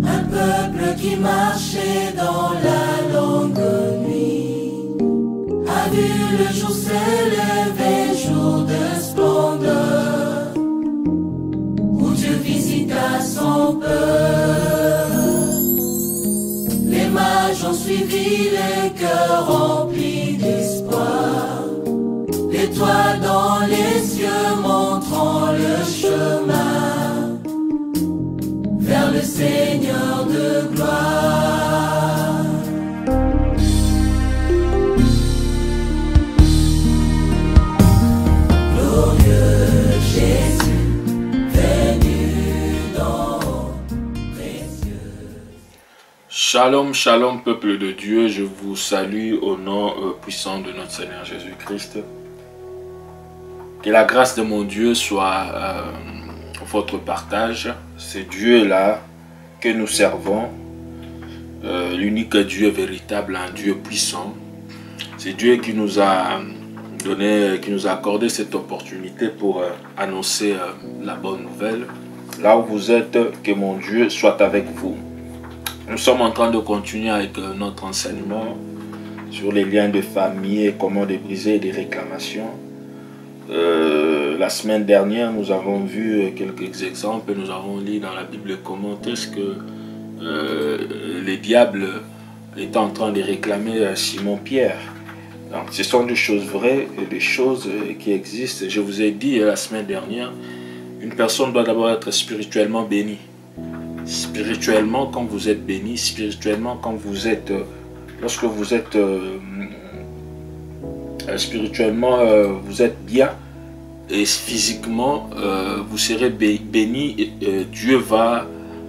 Un peuple qui marchait dans la longue nuit a vu le jour se lever, jour de splendeur, où Dieu visita son peuple. Les mages ont suivi les cœurs remplis d'espoir, l'étoile dans les cieux montrant le chemin vers le Seigneur de gloire. Glorieux Jésus, venu dans précieux. Shalom, shalom peuple de Dieu, je vous salue au nom puissant de notre Seigneur Jésus-Christ. Que la grâce de mon Dieu soit votre partage. C'est Dieu là que nous servons, l'unique Dieu véritable, un Dieu puissant. C'est Dieu qui nous a donné, qui nous a accordé cette opportunité pour annoncer la bonne nouvelle. Là où vous êtes, que mon Dieu soit avec vous. Nous sommes en train de continuer avec notre enseignement sur les liens de famille et comment les briser et des réclamations. La semaine dernière, nous avons vu quelques exemples. Nous avons lu dans la Bible comment est-ce que les diables étaient en train de réclamer Simon-Pierre. Donc, ce sont des choses vraies et des choses qui existent. Je vous ai dit la semaine dernière, une personne doit d'abord être spirituellement bénie. Spirituellement, quand vous êtes béni, spirituellement, quand vous êtes, lorsque vous êtes spirituellement, vous êtes bien, et physiquement, vous serez béni, Dieu va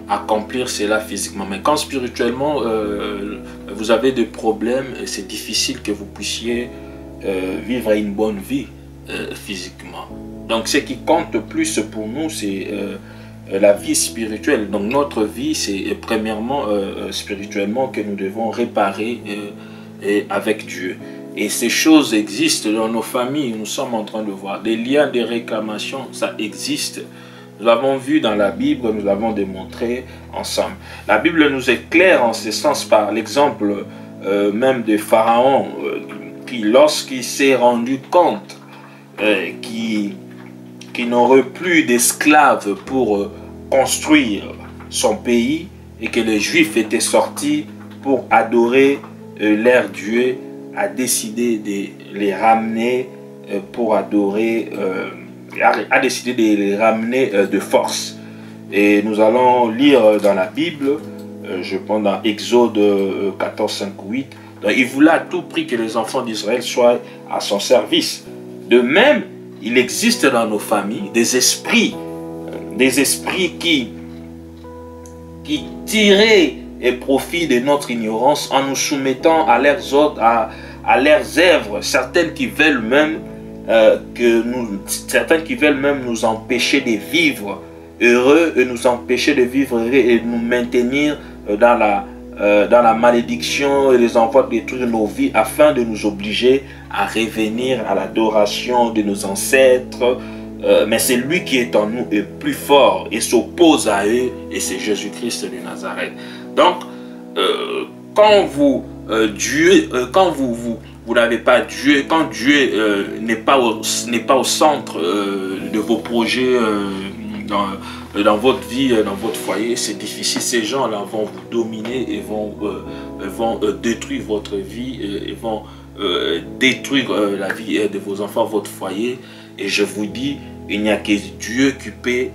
accomplir cela physiquement. Mais quand spirituellement, vous avez des problèmes, c'est difficile que vous puissiez vivre une bonne vie physiquement. Donc ce qui compte plus pour nous, c'est la vie spirituelle. Donc notre vie, c'est premièrement spirituellement que nous devons réparer avec Dieu. Et ces choses existent dans nos familles. Nous sommes en train de voir des liens de réclamation, ça existe. Nous l'avons vu dans la Bible, nous l'avons démontré ensemble. La Bible nous est claire en ce sens par l'exemple même de Pharaon qui, lorsqu'il s'est rendu compte qu'il n'aurait plus d'esclaves pour construire son pays et que les Juifs étaient sortis pour adorer leur Dieu, a décidé de les ramener pour adorer, a décidé de les ramener de force. Et nous allons lire dans la Bible, je pense dans Exode 14, 5, 8, donc, il voulait à tout prix que les enfants d'Israël soient à son service. De même, il existe dans nos familles des esprits qui tiraient et profit de notre ignorance en nous soumettant à leurs ordres, à leurs œuvres, certaines qui veulent même nous empêcher de vivre heureux et nous empêcher de vivre heureux et nous maintenir dans la malédiction et les envois détruire nos vies afin de nous obliger à revenir à l'adoration de nos ancêtres. Mais c'est lui qui est en nous est plus fort et s'oppose à eux, et c'est Jésus-Christ de Nazareth. Donc, quand vous n'avez pas Dieu, quand Dieu n'est pas au centre de vos projets dans votre vie, dans votre foyer, c'est difficile. Ces gens-là vont vous dominer et vont détruire votre vie et vont détruire la vie de vos enfants, votre foyer. Et je vous dis, il n'y a que Dieu qui peut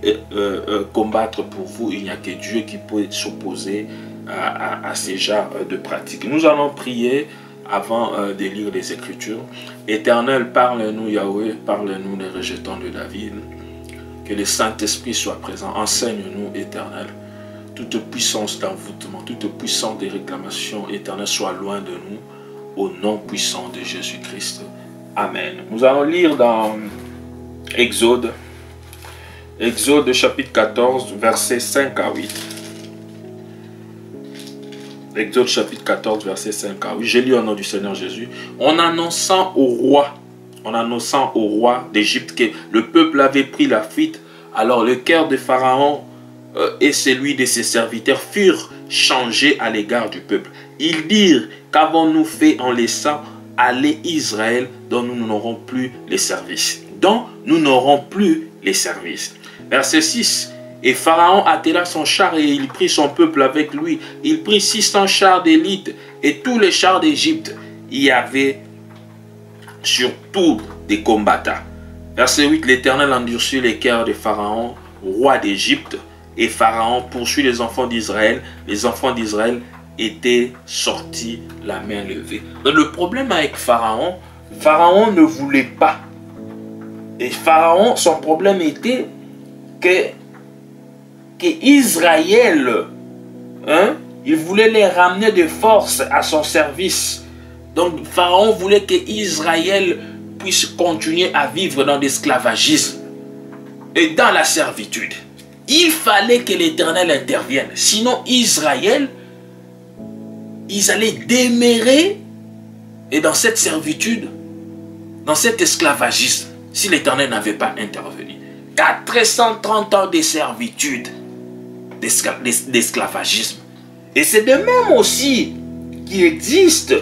combattre pour vous. Il n'y a que Dieu qui peut s'opposer à ces genres de pratiques. Nous allons prier avant de lire les Écritures. Éternel, parle-nous, Yahweh, parle-nous des rejetons de David. Que le Saint-Esprit soit présent. Enseigne-nous, Éternel. Toute puissance d'envoûtement, toute puissance de réclamation, Éternel, soit loin de nous. Au nom puissant de Jésus-Christ. Amen. Nous allons lire dans Exode chapitre 14, versets 5 à 8. Exode chapitre 14, verset 5 à 8. Je lis au nom du Seigneur Jésus. En annonçant au roi d'Égypte que le peuple avait pris la fuite, alors le cœur de Pharaon et celui de ses serviteurs furent changés à l'égard du peuple. Ils dirent, qu'avons-nous fait en laissant aller Israël dont nous n'aurons plus les services. Dont nous n'aurons plus les services. Verset 6. Et Pharaon attela son char et il prit son peuple avec lui. Il prit 600 chars d'élite et tous les chars d'Égypte. Il y avait surtout des combattants. Verset 8. L'Éternel endurcit les cœurs de Pharaon, roi d'Égypte. Et Pharaon poursuit les enfants d'Israël. Les enfants d'Israël étaient sortis la main levée. Donc le problème avec Pharaon, Pharaon ne voulait pas. Et Pharaon, son problème était que Israël, il voulait les ramener de force à son service. Donc Pharaon voulait que Israël puisse continuer à vivre dans l'esclavagisme et dans la servitude. Il fallait que l'Éternel intervienne. Sinon Israël, ils allaient demeurer et dans cette servitude, dans cet esclavagisme, si l'Éternel n'avait pas intervenu. 430 ans de servitude, d'esclavagisme. Et c'est de même aussi qu'il existe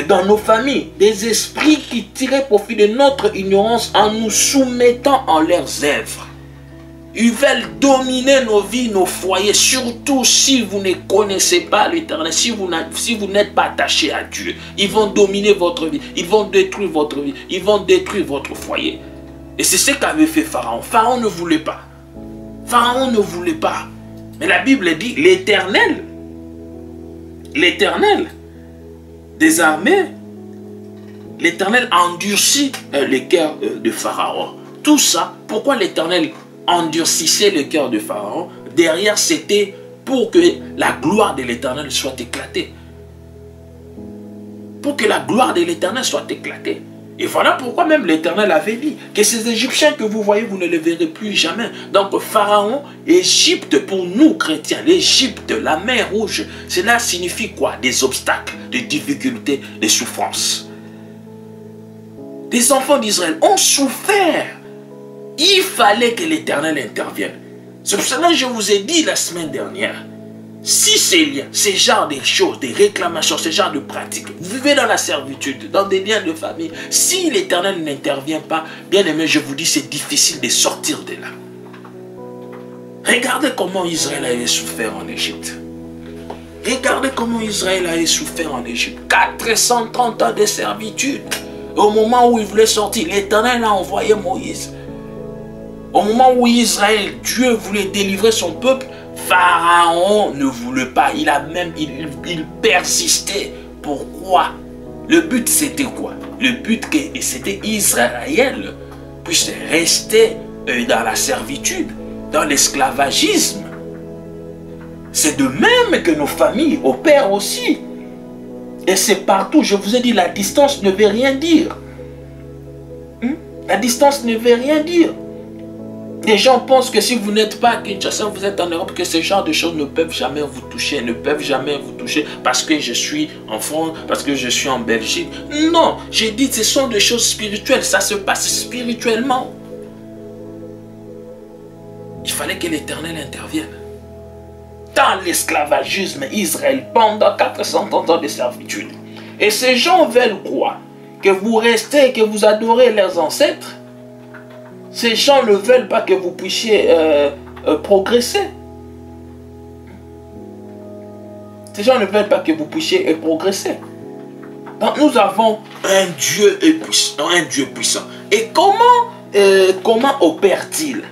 dans nos familles des esprits qui tiraient profit de notre ignorance en nous soumettant en leurs œuvres. Ils veulent dominer nos vies, nos foyers, surtout si vous ne connaissez pas l'Éternel, si vous n'êtes pas attaché à Dieu. Ils vont dominer votre vie, ils vont détruire votre vie, ils vont détruire votre foyer. Et c'est ce qu'avait fait Pharaon. Pharaon ne voulait pas. Pharaon ne voulait pas. Mais la Bible dit, l'Éternel des armées, l'Éternel endurcit le cœur de Pharaon. Tout ça, pourquoi l'Éternel endurcissait le cœur de Pharaon? Derrière, c'était pour que la gloire de l'Éternel soit éclatée. Pour que la gloire de l'Éternel soit éclatée. Et voilà pourquoi même l'Éternel avait dit que ces Égyptiens que vous voyez, vous ne les verrez plus jamais. Donc Pharaon, Égypte pour nous chrétiens, l'Égypte, la mer rouge, cela signifie quoi? Des obstacles, des difficultés, des souffrances. Les enfants d'Israël ont souffert. Il fallait que l'Éternel intervienne. C'est pour cela que je vous ai dit la semaine dernière, si ces liens, ces genres de choses, des réclamations, ces genres de pratiques, vous vivez dans la servitude, dans des liens de famille, si l'Éternel n'intervient pas, bien aimé, je vous dis, c'est difficile de sortir de là. Regardez comment Israël avait souffert en Égypte. Regardez comment Israël avait souffert en Égypte. 430 ans de servitude. Au moment où il voulait sortir, l'Éternel a envoyé Moïse. Au moment où Israël, Dieu voulait délivrer son peuple, Pharaon ne voulait pas. Il persistait. Pourquoi? Le but c'était quoi? Le but c'était Israël puisse rester dans la servitude, dans l'esclavagisme. C'est de même que nos familles opèrent aussi. Et c'est partout. Je vous ai dit, la distance ne veut rien dire. La distance ne veut rien dire. Les gens pensent que si vous n'êtes pas à Kinshasa, vous êtes en Europe, que ce genre de choses ne peuvent jamais vous toucher, parce que je suis en France, parce que je suis en Belgique. Non, j'ai dit que ce sont des choses spirituelles, ça se passe spirituellement. Il fallait que l'Éternel intervienne. Dans l'esclavagisme, Israël, pendant 400 ans de servitude. Et ces gens veulent quoi? Que vous restez, que vous adorez leurs ancêtres. Ces gens ne veulent pas que vous puissiez progresser. Ces gens ne veulent pas que vous puissiez progresser. Donc nous avons un Dieu puissant. Et comment opère-t-il?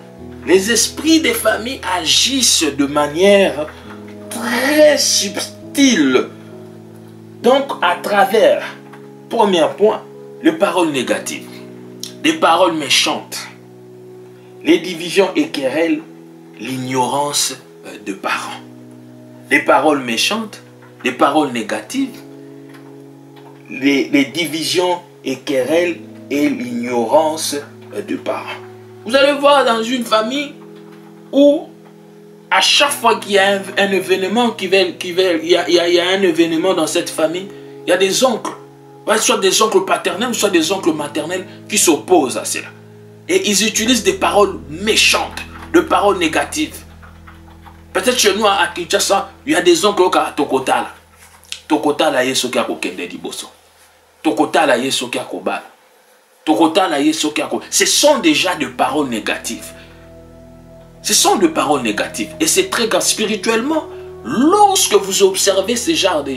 Les esprits des familles agissent de manière très subtile. Donc à travers, premier point, les paroles négatives, les paroles méchantes, les divisions et querelles, l'ignorance de parents. Les paroles méchantes, les paroles négatives, les divisions et querelles et l'ignorance de parents. Vous allez voir dans une famille où à chaque fois qu'il y a un événement il y a un événement dans cette famille, il y a des oncles, soit des oncles paternels, soit des oncles maternels qui s'opposent à cela. Et ils utilisent des paroles méchantes, des paroles négatives. Peut-être chez nous à Kinshasa, il y a des oncles qui ont Tokotala. Tokotala yeso ki akokende liboso. Tokotala yeso ki akobala. Tokotala yeso ki akobala. Ce sont déjà des paroles négatives. Ce sont des paroles négatives. Et c'est très grave spirituellement. Lorsque vous observez ces genres de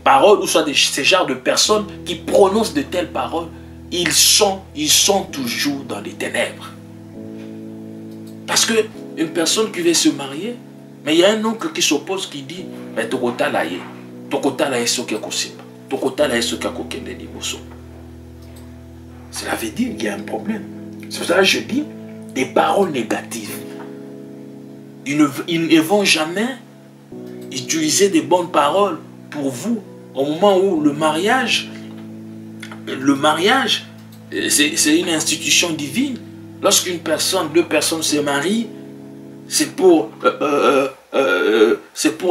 paroles, ou soit ces genres de personnes qui prononcent de telles paroles, ils sont toujours dans les ténèbres. Parce que une personne qui veut se marier, mais il y a un oncle qui s'oppose, qui dit, mais Tokotala ye, Tokotala ye soki akosimba, Tokotala ye soki akokende liboso. Cela veut dire qu'il y a un problème. C'est pour ça que je dis des paroles négatives. Ils ne vont jamais utiliser des bonnes paroles pour vous au moment où le mariage, c'est une institution divine. Lorsqu'une personne, deux personnes se marient, c'est pour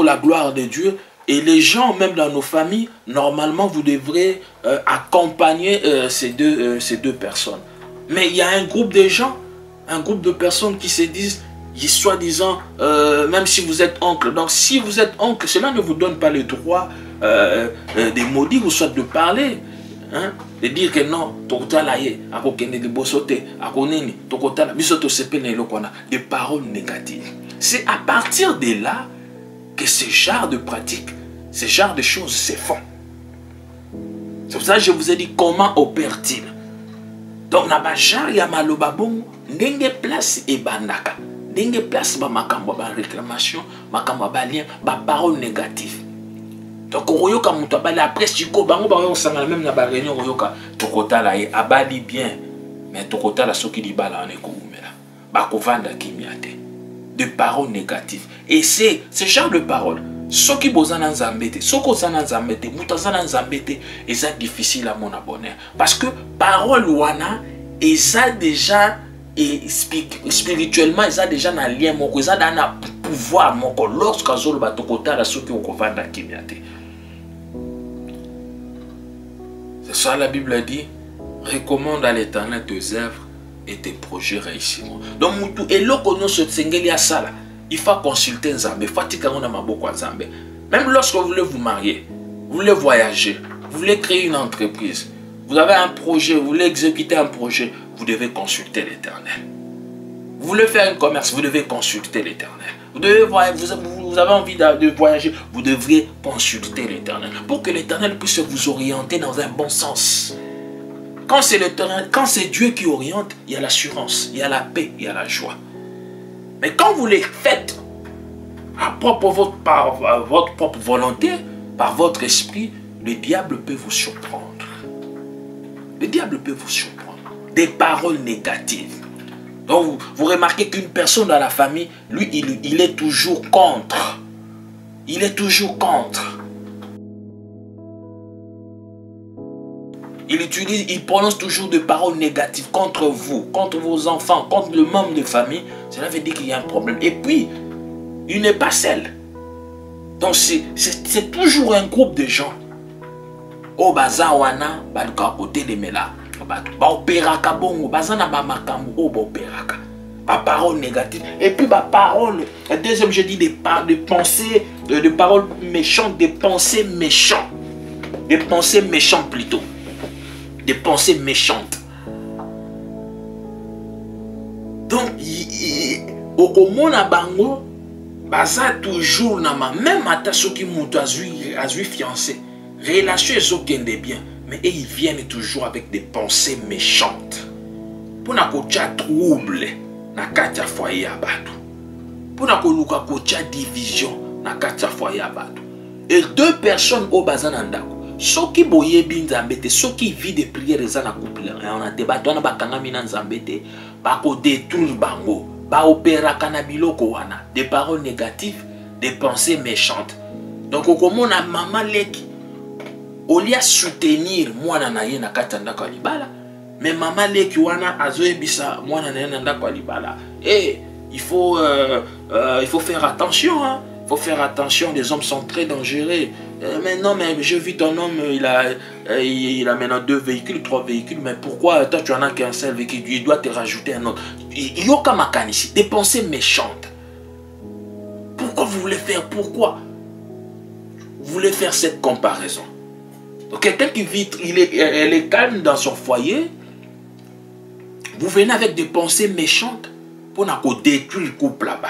la gloire de Dieu. Et les gens, même dans nos familles, normalement, vous devrez accompagner ces deux personnes. Mais il y a un groupe de gens, un groupe de personnes qui se disent, soi-disant, même si vous êtes oncle. Donc, si vous êtes oncle, cela ne vous donne pas le droit de maudire ou soit de parler. Hein? De dire que non, des paroles négatives. C'est à partir de là que ce genre de pratiques, ce genre de choses se font. C'est pour ça que je vous ai dit comment opère-t-il. Donc, il y a malobabon, n'enge place et bandaka. N'enge place ba makambo ba réclamation, makambo ba lien, ba parole négative. Donc, après, si vous avez même dans la réunion, Tokotala ye abali bien, mais Tokotala soki di bala on ekoumela. Bakovanda kimiate. De paroles négatives. Et c'est ce genre de paroles. Soki bozana nzambete, soko sana nzambete, mutazana nzambete, et c'est difficile à mon abonné. Parce que parole wana, et ça déjà, et spirituellement, et ça déjà dans lien, et ça dans un pouvoir, lorsque zolo batokotala soki okovanda kimiate. C'est ça la Bible dit, recommande à l'Éternel tes œuvres et tes projets réussiront. Donc, il faut consulter Nzambe, même lorsque vous voulez vous marier, vous voulez voyager, vous voulez créer une entreprise, vous avez un projet, vous voulez exécuter un projet, vous devez consulter l'Éternel. Vous voulez faire un commerce, vous devez consulter l'Éternel. Vous avez envie de voyager, vous devriez consulter l'Éternel pour que l'Éternel puisse vous orienter dans un bon sens. Quand c'est l'Éternel, quand c'est Dieu qui oriente, il y a l'assurance, il y a la paix, il y a la joie. Mais quand vous les faites par votre propre volonté, par votre esprit, le diable peut vous surprendre. Le diable peut vous surprendre. Des paroles négatives. Donc vous remarquez qu'une personne dans la famille, lui, il est toujours contre. Il est toujours contre. Il prononce toujours des paroles négatives contre vous, contre vos enfants, contre le membre de famille. Cela veut dire qu'il y a un problème. Et puis, il n'est pas seul. Donc c'est toujours un groupe de gens. Oh, baza wana, baluka côté de mela. Ba opéraka bongo, baza na ba makambo, oh ba opéraka. Ba parole négative. Et puis ba parole, deuxième je dis des pensées, de paroles méchantes, des pensées méchantes. Des pensées méchantes plutôt. Des pensées méchantes. Donc, au mona bango, baza toujours na ma, même ata soki muto azui fiancé, relation ezokende bien, mais ils viennent toujours avec des pensées méchantes. Pour na kocha trouble na kati ya foyer ya bato. Pour na koluka kocha division na kati ya foyer ya bato. Et deux personnes au baza na ndako. Soki boyebi nzambe te, soki vit de prières eza na couple, on a débat wana bakangami na nzambe te, bako détruire bango, ba opéraka na biloko wana, des paroles négatives, des pensées méchantes. Donc okomona maman leki olia soutenir mwana na ye na kati ya ndako ya libala, mais maman leki wana azoyebisa mwana na ye na ndako ya libala. Et il faut faire attention, hein. Il faut faire attention, les hommes sont très dangereux. Mais non, mais j'ai vu ton homme, il a maintenant 2 véhicules, 3 véhicules, mais pourquoi toi tu en as qu'un seul véhicule, il doit te rajouter un autre. Yoka Makanisi, des pensées méchantes. Pourquoi vous voulez faire, pourquoi vous voulez faire cette comparaison? Donc quelqu'un qui vit, elle est calme dans son foyer, vous venez avec des pensées méchantes pour détruire le couple là-bas.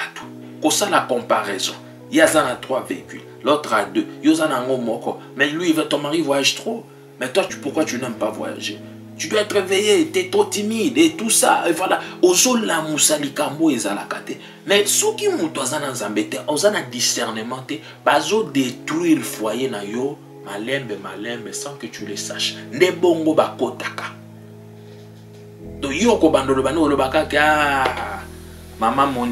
Pour ça la comparaison. Il y a 3 véhicules, l'autre a 2. Mais lui, ton mari voyage trop. Mais toi, pourquoi tu n'aimes pas voyager? Tu dois être réveillé, tu es trop timide et tout ça. Et voilà. Mais ceux qui ont un discernement, ils détruire le foyer na yo, malembe, sans que tu le saches. Ne bongo bakotaka. Donc, yo ko bandolo bandolo bakaka. Maman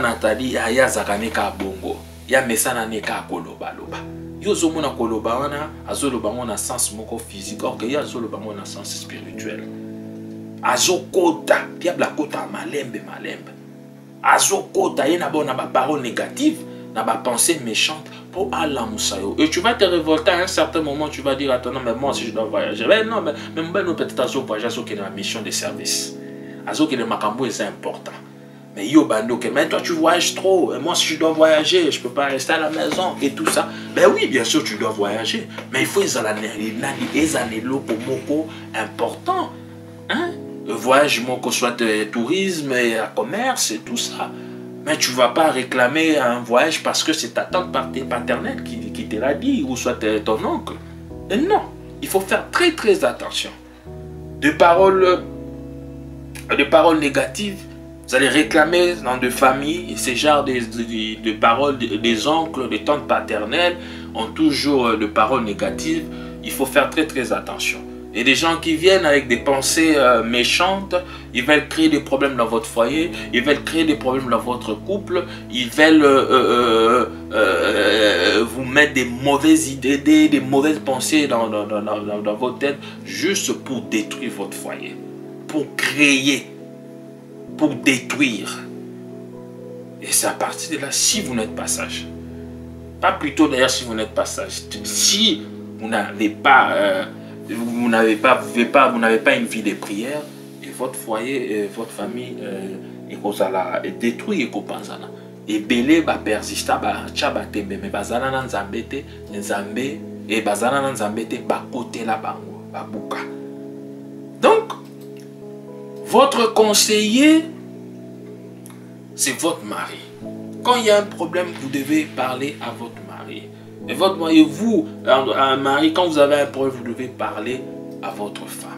Nathalie aya zakane ka bongo ya mesana ne ka koloba loba yo zo mona koloba wana azoloba ngona sens moko physique or que ya azoloba ngona sens spirituel azokota diable akota malembe azokota yena bona ba parole négative na ba pensée méchante pour Allah Moussayo. Et tu vas te révolter à un certain moment, tu vas dire attends non mais moi si je dois voyager, mais non mais nous peut-être azo voyager azo qui est la mission de service azo qui le makambo est important. Mais yo bando, mais toi tu voyages trop, et moi si je dois voyager, je peux pas rester à la maison et tout ça. Ben oui, bien sûr tu dois voyager, mais il faut les années moko important. Hein? Le voyage moko soit tourisme et commerce et tout ça. Mais tu vas pas réclamer un voyage parce que c'est ta tante paternelle qui te l'a dit, ou soit ton oncle. Et non, il faut faire très très attention. Des paroles négatives, vous allez réclamer dans des familles, ces genres de paroles des oncles, des tantes paternelles ont toujours de paroles négatives. Il faut faire très très attention. Et des gens qui viennent avec des pensées méchantes, ils veulent créer des problèmes dans votre foyer, ils veulent créer des problèmes dans votre couple, ils veulent vous mettre des mauvaises idées, des mauvaises pensées dans votre tête, juste pour détruire votre foyer, pour créer, pour détruire. Et c'est à partir de là, si vous n'êtes pas sage, pas plutôt d'ailleurs si vous n'êtes pas sage, si vous n'avez pas, vous n'avez pas une vie de prière, et votre foyer, votre famille est détruit et kopanzana. Et belé ba persista ba chaba tembe mais bazana na nzambete nzambe et bazana na nzambete ba côté la bango ba buka. Donc votre conseiller, c'est votre mari. Quand il y a un problème, vous devez parler à votre mari. Et votre mari, vous, un mari, quand vous avez un problème, vous devez parler à votre femme.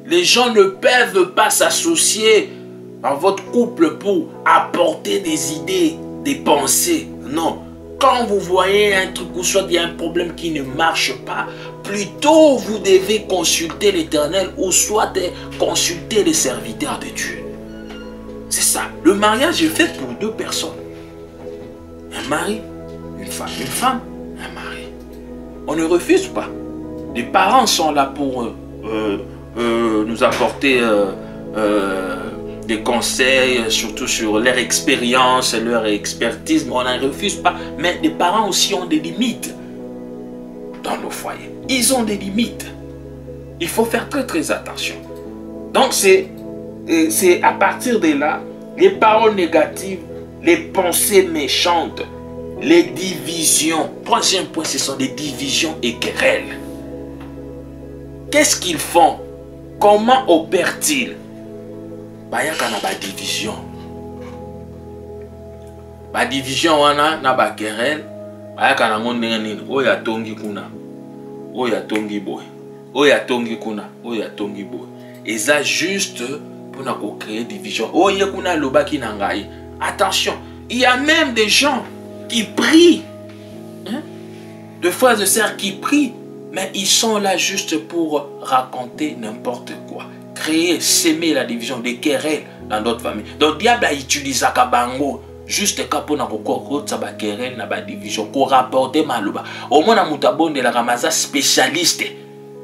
Les gens ne peuvent pas s'associer dans votre couple pour apporter des idées, des pensées. Non. Quand vous voyez un truc ou soit il y a un problème qui ne marche pas, plutôt vous devez consulter l'Éternel ou soit consulter les serviteurs de Dieu. C'est ça. Le mariage est fait pour 2 personnes. Un mari, une femme, un mari. On ne refuse pas. Les parents sont là pour nous apporter des conseils, surtout sur leur expérience, leur expertise. On ne refuse pas. Mais les parents aussi ont des limites dans nos foyers. Ils ont des limites. Il faut faire très très attention. Donc c'est à partir de là, les paroles négatives, les pensées méchantes, les divisions. 3e point, ce sont des divisions et querelles. Qu'est-ce qu'ils font? Comment opèrent-ils? Bayaka na ba division. Ba division wana na ba querelle. Bayaka na ndenge nini? Oya tongi kuna. Oya tongi boy. Oya tongi kuna. Oya tongi boy. Et ça juste pour créer division. Oya kuna lobaki na ngai. Attention, il y a même des gens qui prient. Hein? De frères et sœurs qui prient. Mais ils sont là juste pour raconter n'importe quoi. Créer, s'aimer la division, des querelles dans notre famille. Donc, le diable a utilisé Kabango juste pour nous querelle dans la division, pour rapporter Maloba. Au moins, on a la Ramaza spécialiste.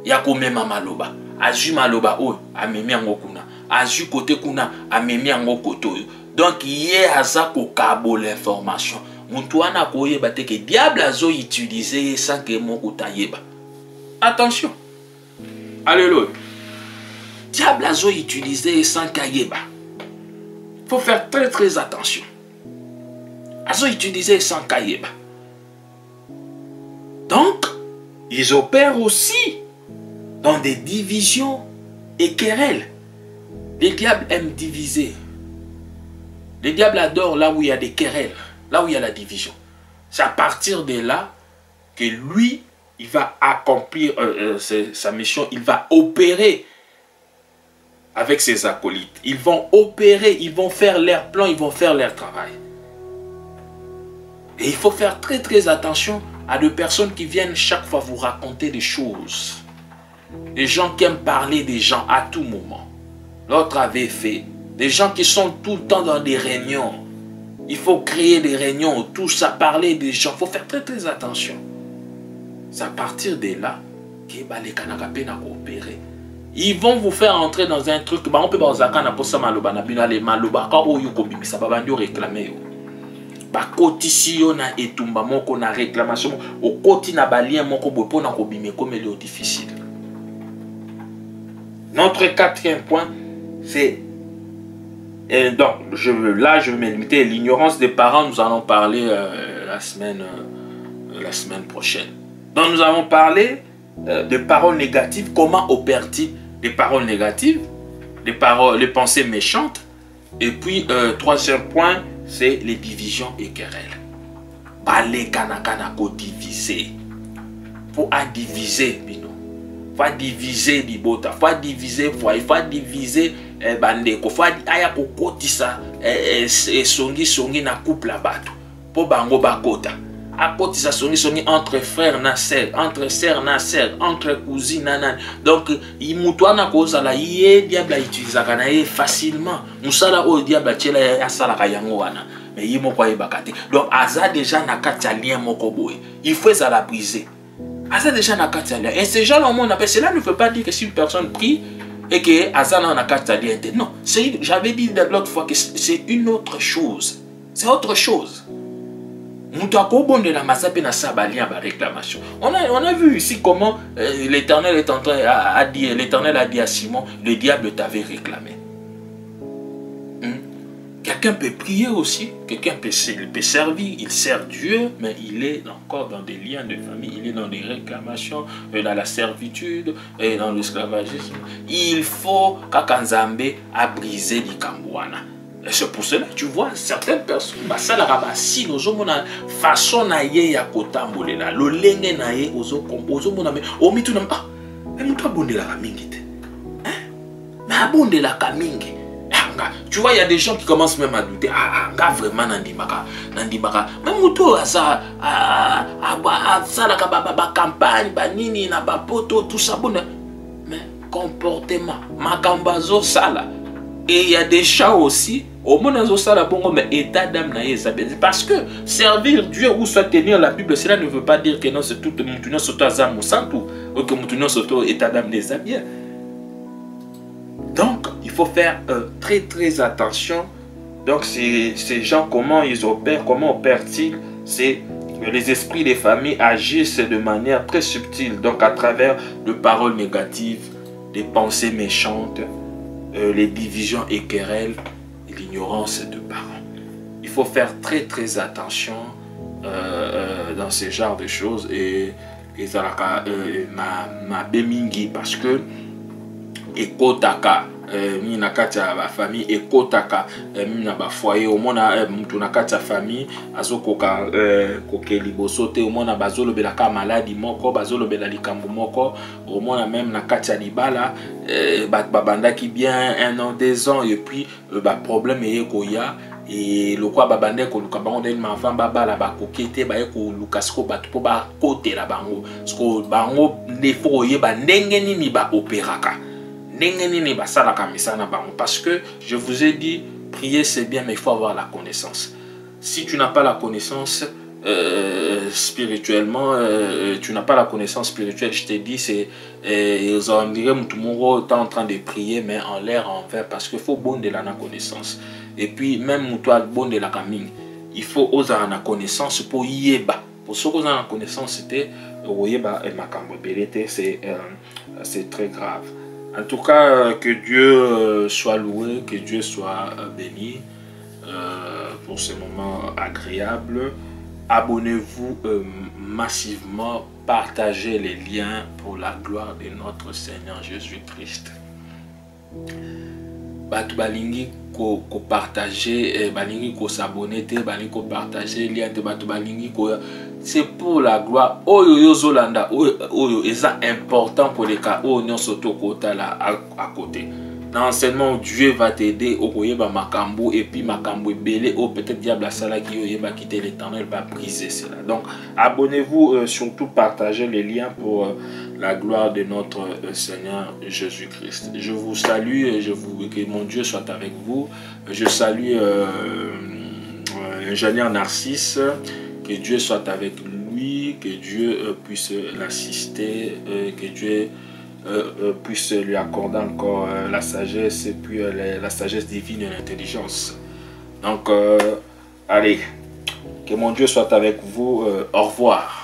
Il y a combien de Maloba. Azu Maloba, oh, a mimi en kuna. Azu côté kuna, a mimi en koto. Donc, il y a ça pour cabo l'information. Mutuana koyeba te que diable azo utiliser sans que moko tayeba. Attention. Alléluia. Diable azo utiliser sans kayeba. Faut faire très très attention. Azo utiliser sans kayeba. Donc, ils opèrent aussi dans des divisions et querelles. Les diables aiment diviser. Les diables adorent là où il y a des querelles, là où il y a la division. C'est à partir de là que lui, il va accomplir sa mission, il va opérer avec ses acolytes. Ils vont opérer, ils vont faire leur plan, ils vont faire leur travail. Et il faut faire très très attention à des personnes qui viennent chaque fois vous raconter des choses. Des gens qui aiment parler des gens à tout moment. L'autre avait fait. Des gens qui sont tout le temps dans des réunions. Il faut créer des réunions, tout ça, parler des gens. Il faut faire très très attention. C'est à partir de là que les Kanakapé n'a coopéré. Ils vont vous faire entrer dans un truc. On peut réclamer. Na etumba moko na réclamation au koti na balien moko bopo na kobime comme il est difficile. Notre quatrième point, c'est donc je vais me limiter. L'ignorance des parents, nous allons parler la semaine prochaine. Donc nous allons parler des paroles négatives. Comment opère-t-il des paroles négatives, les pensées méchantes. Et puis troisième point, c'est les divisions et querelles. Balé kanakana ko diviser. Faut diviser bino. Faut diviser libota. Faut diviser foyer. Faut diviser bandeko. Faut aya ko kotisa songi na couple bato. Po bango bakota. A kotisa songi entre frères na sœurs, entre sœurs na sœurs, entre cousines nanan. Donc imutwana koza la ye diable utilisa kana facilement. Musala o diable tchela ya sala kayango wana. Mais il m'a pas bakate. Donc aza déjà na katia lien moko boy. Il faut ça la briser. Aza déjà na katia lien. Et ces gens là on appelle cela ne veut pas dire que si une personne prie et que aza na katia lien. Non, j'avais dit l'autre fois que c'est une autre chose. C'est autre chose. On a vu ici comment l'Éternel est en train l'Éternel a dit à Simon, le diable t'avait réclamé. Quelqu'un peut prier aussi, quelqu'un peut servir, il sert Dieu, mais il est encore dans des liens de famille, il est dans des réclamations, dans la servitude, et dans l'esclavagisme. Il faut qu'Akanzambe a brisé les Kambouana. C'est pour cela, tu vois, certaines personnes, si nous avons une façon de faire kotambolela, le lenge na ye ozo mona me omitu na mais mutu abondela kamingi te. Mais abondela kamingi. Tu vois, il y a des gens qui commencent même à douter. Nga vraiment nandimaka. Même mutu asa la campagne, banini na bapoto tout ça bon. Mais comportement, makambazo sala. Et il y a des gens aussi, au monde mais état d'âme parce que servir Dieu ou soit tenir la Bible, cela ne veut pas dire que non, c'est tout le monde surtout azam ou que nous surtout état d'âme des bien. Donc, il faut faire très très attention. Donc, ces gens, comment ils opèrent, comment opèrent-ils? C'est les esprits des familles agissent de manière très subtile, donc à travers de paroles négatives, des pensées méchantes, les divisions et querelles, l'ignorance de parents. Il faut faire très très attention dans ce genre de choses et ma bemingi parce que ekotaka mina kati ya ba famille ekotaka mina ba foyer au mona mutu na kati ya famille azokoka kokeli bosote au mona bazolobela ka maladie moko bazolobela likambo moko au mona même na kati ya libala babandaki bien 1 an 2 ans et puis ba problème yekoya et le quoi babande ko luka bango den enfant babala ba kokete ba ko lukasko batu po ba kotela bango sko bango ndefo yeba ndenge nini ba opéraka. Parce que je vous ai dit, prier c'est bien, mais il faut avoir la connaissance. Si tu n'as pas la connaissance spirituellement, tu n'as pas la connaissance spirituelle, je t'ai dit, c'est on dirait tout le monde est en train de prier, mais en l'air, en vain, parce qu'il faut bon de la connaissance. Et puis, même toi, bon de la camine. il faut oser en connaissance pour yeba. Pour ceux qui ont en connaissance, c'était yeba et makambo belete, c'est très grave. En tout cas, que Dieu soit loué, que Dieu soit béni pour ce moment agréable. Abonnez-vous massivement, partagez les liens pour la gloire de notre Seigneur Jésus-Christ. Batu balingi ko partager, balingi ko s'abonner, balingi ko partager lien, batu balingi ko, c'est pour la gloire. Oyo yo zolanda, oyo est important pour les cas où on s'auto kota là à côté. Dans l'enseignement, Dieu va t'aider au koyeba makambo et puis makambo belé ou peut-être diable à sala qui va quitter l'Éternel va briser cela. Donc abonnez-vous, surtout partagez les liens pour la gloire de notre Seigneur Jésus-Christ. Je vous salue et que mon Dieu soit avec vous. Je salue l'ingénieur Narcisse, que Dieu soit avec lui, que Dieu puisse l'assister, que Dieu puisse lui accorder encore la sagesse et puis la sagesse divine et l'intelligence. Donc allez, que mon Dieu soit avec vous. Au revoir.